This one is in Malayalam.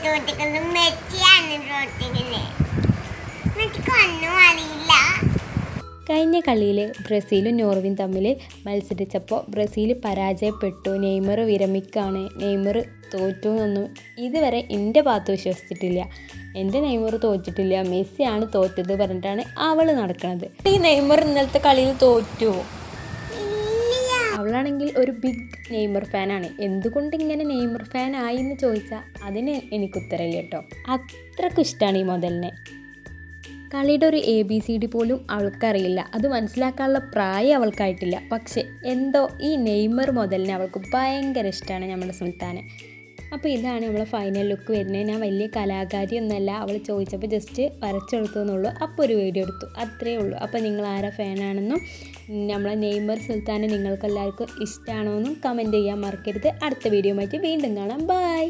തോറ്റിക്കുന്നത് മെസ്സിയാണ് തോറ്റിക്കുന്നത്. മെസ്സിക്കൊന്നും അറിയില്ല. കഴിഞ്ഞ കളിയിൽ ബ്രസീലും നോർവേയും തമ്മിൽ മത്സരിച്ചപ്പോൾ ബ്രസീൽ പരാജയപ്പെട്ടു, നെയ്മർ വിരമിക്കാണ്, നെയ്മർ തോറ്റു എന്നൊന്നും ഇതുവരെ എൻ്റെ ഭാഗത്ത് വിശ്വസിച്ചിട്ടില്ല. എൻ്റെ നെയ്മർ തോറ്റിട്ടില്ല, മെസ്സിയാണ് തോറ്റത് പറഞ്ഞിട്ടാണ് അവൾ നടക്കുന്നത്. ഈ നെയ്മർ ഇന്നലത്തെ കളിയിൽ തോറ്റു. അവളാണെങ്കിൽ ഒരു ബിഗ് നെയ്മർ ഫാനാണ്. എന്തുകൊണ്ട് ഇങ്ങനെ നെയ്മർ ഫാൻ ആയി എന്ന് ചോദിച്ചാൽ അതിന് എനിക്ക് ഉത്തരമില്ല കേട്ടോ. അത്രയ്ക്കും ഇഷ്ടമാണ് ഈ മുതലിനെ. കളിയുടെ ഒരു ABCD പോലും അവൾക്കറിയില്ല, അത് മനസ്സിലാക്കാനുള്ള പ്രായം അവൾക്കായിട്ടില്ല. പക്ഷെ എന്തോ ഈ നെയ്മർ മുതലിനെ അവൾക്ക് ഭയങ്കര ഇഷ്ടമാണ് നമ്മുടെ സുൽത്താനെ. അപ്പോൾ ഇതാണ് നമ്മളെ ഫൈനൽ ലുക്ക് വരുന്നത്. ഞാൻ വലിയ കലാകാരിയൊന്നുമല്ല, അവൾ ചോദിച്ചപ്പോൾ ജസ്റ്റ് വരച്ചെടുത്തു എന്നുള്ളൂ. അപ്പോൾ ഒരു വീഡിയോ എടുത്തു, അത്രയേ ഉള്ളൂ. അപ്പോൾ നിങ്ങൾ ആരാ ഫാനാണെന്നും നമ്മളെ നെയ്മർ സുൽത്താനെ നിങ്ങൾക്കെല്ലാവർക്കും ഇഷ്ടമാണോ എന്നും കമൻറ്റ് ചെയ്യാൻ മറക്കരുത്. അടുത്ത വീഡിയോ ആയിട്ട് വീണ്ടും കാണാം. ബൈ.